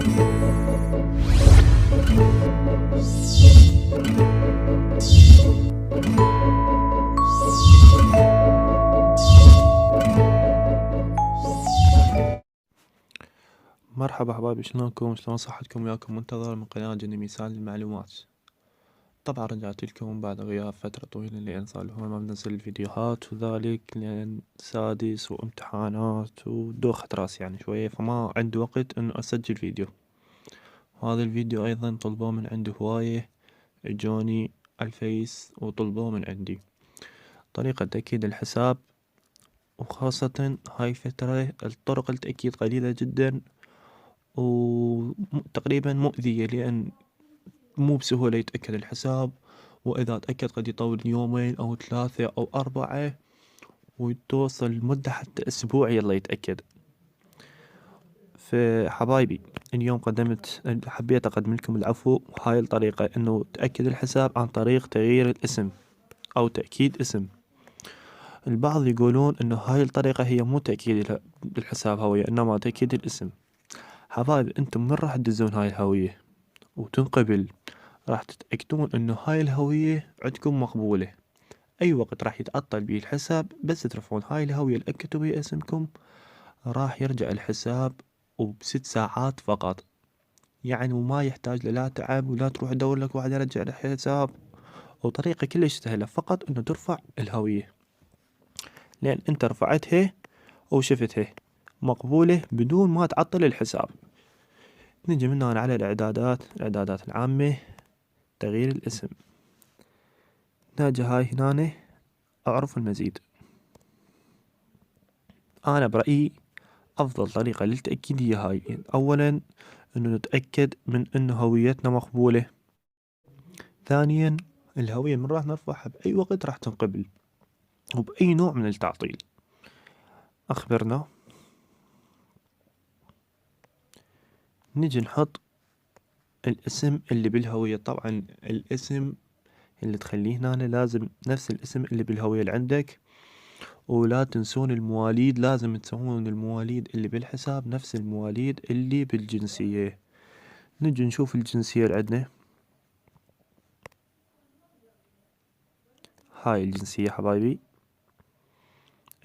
مرحبا حبايبي، شلونكم؟ شلون صحتكم؟ وياكم منتظر من قناة جني ميسان للمعلومات. طبعا رجعت لكم بعد غياب فترة طويلة لأن صار هو ما بنزل الفيديوهات، وذلك لأن سادس وامتحانات ودوخة راس يعني شوية، فما عندي وقت انه اسجل فيديو. وهذا الفيديو ايضا طلبوه من عندي هواية، اجوني الفيس وطلبوه من عندي طريقة تأكيد الحساب، وخاصة هاي الفترة الطرق التأكيد قليلة جدا وتقريبا مؤذية، لأن مو بسهولة يتأكد الحساب، وإذا تأكد قد يطول يومين أو 3 أو 4 وتوصل مدة حتى أسبوع يلا يتأكد. فحبايبي اليوم حبيت أقدم لكم العفو. هاي الطريقة إنه تأكد الحساب عن طريق تغيير الاسم أو تأكيد اسم. البعض يقولون إنه هاي الطريقة هي مو تأكيد الحساب هوية، إنما تأكيد الاسم. حبايبي انتم من راح تدزون هاي الهوية وتنقبل، راح تتأكدون انه هاي الهوية عندكم مقبولة. اي وقت راح يتعطل بيه الحساب بس ترفعون هاي الهوية اللي اكدتوا بيه اسمكم، راح يرجع الحساب وب6 ساعات فقط. يعني وما يحتاج لا تعب ولا تروح تدور لك واحد يرجع الحساب، وطريقة كلش سهلة، فقط انه ترفع الهوية، لان انت رفعتها وشفتها مقبولة بدون ما تعطل الحساب. نجي من هنا على الإعدادات العامة، تغيير الاسم. نجي هاي هنا أعرف المزيد. أنا برأيي أفضل طريقة للتأكيد هي هاي. أولا إنه نتأكد من إنه هويتنا مقبولة. ثانيا الهوية من راح نرفعها بأي وقت راح تنقبل وبأي نوع من التعطيل. أخبرنا. نجي نحط الاسم اللي بالهوية. طبعا الاسم اللي تخليه هنا لازم نفس الاسم اللي بالهوية اللي عندك، ولا تنسون المواليد، لازم تسوون المواليد اللي بالحساب نفس المواليد اللي بالجنسية. نجي نشوف الجنسية اللي عندنا. هاي الجنسية حبايبي،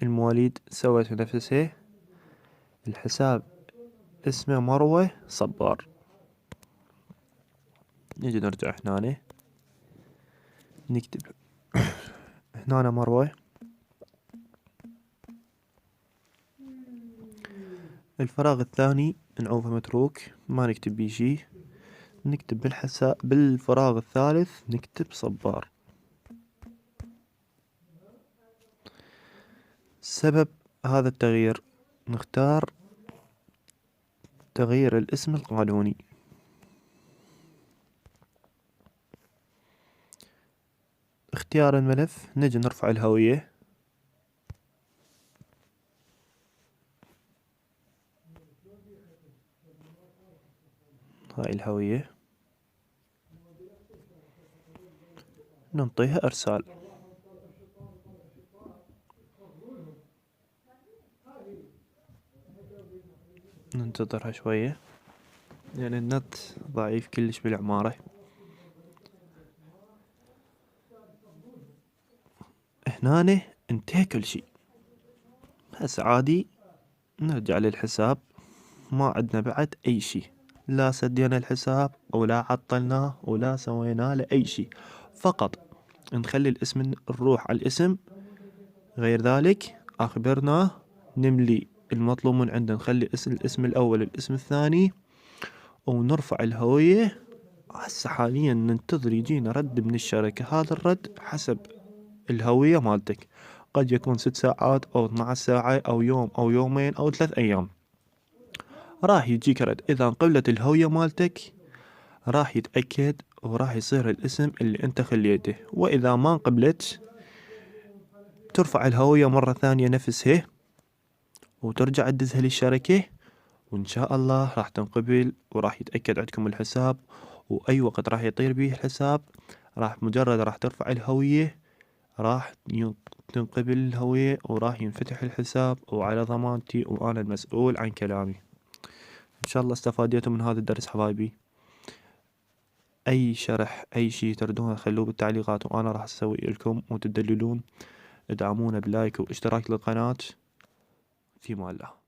المواليد سويت نفسها. الحساب اسمه مروة صبار. نجي نرجع هنا نكتب هنا مروة. الفراغ الثاني نعوفه متروك ما نكتب بيه شي، نكتب بالحساب بالفراغ الثالث نكتب صبار. سبب هذا التغيير نختار تغيير الاسم القانوني. اختيار الملف، نجي نرفع الهوية. هاي الهوية ننطيها ارسال. ننتظرها شوية لان النت ضعيف كلش بالعمارة. هنا انتهى كل شي. هسه عادي نرجع للحساب، ما عندنا بعد اي شي، لا سدينا الحساب ولا عطلناه ولا سوينا له اي شي، فقط نخلي الاسم نروح على الاسم. غير ذلك اخبرناه نملي المطلوب من عندنا، نخلي الاسم الاول الاسم الثاني ونرفع الهوية. هسه حاليا ننتظر يجينا رد من الشركة. هذا الرد حسب الهوية مالتك، قد يكون 6 ساعات أو 12 ساعة أو يوم أو يومين أو 3 أيام. راح يجيك رد. إذا انقبلت الهوية مالتك راح يتأكد وراح يصير الاسم اللي انت خليته، وإذا ما انقبلت ترفع الهوية مرة ثانية نفسها وترجع تدزها للشركة، وإن شاء الله راح تنقبل وراح يتأكد عندكم الحساب. وأي وقت راح يطير بيه الحساب مجرد راح ترفع الهوية راح تنقبل الهوية وراح ينفتح الحساب، وعلى ضمانتي وأنا المسؤول عن كلامي. إن شاء الله استفاديتوا من هذا الدرس حبايبي. اي شرح اي شي تردون خلوه بالتعليقات وانا راح اسوي لكم وتدللون. ادعمونا بلايك واشتراك للقناة. في مال الله.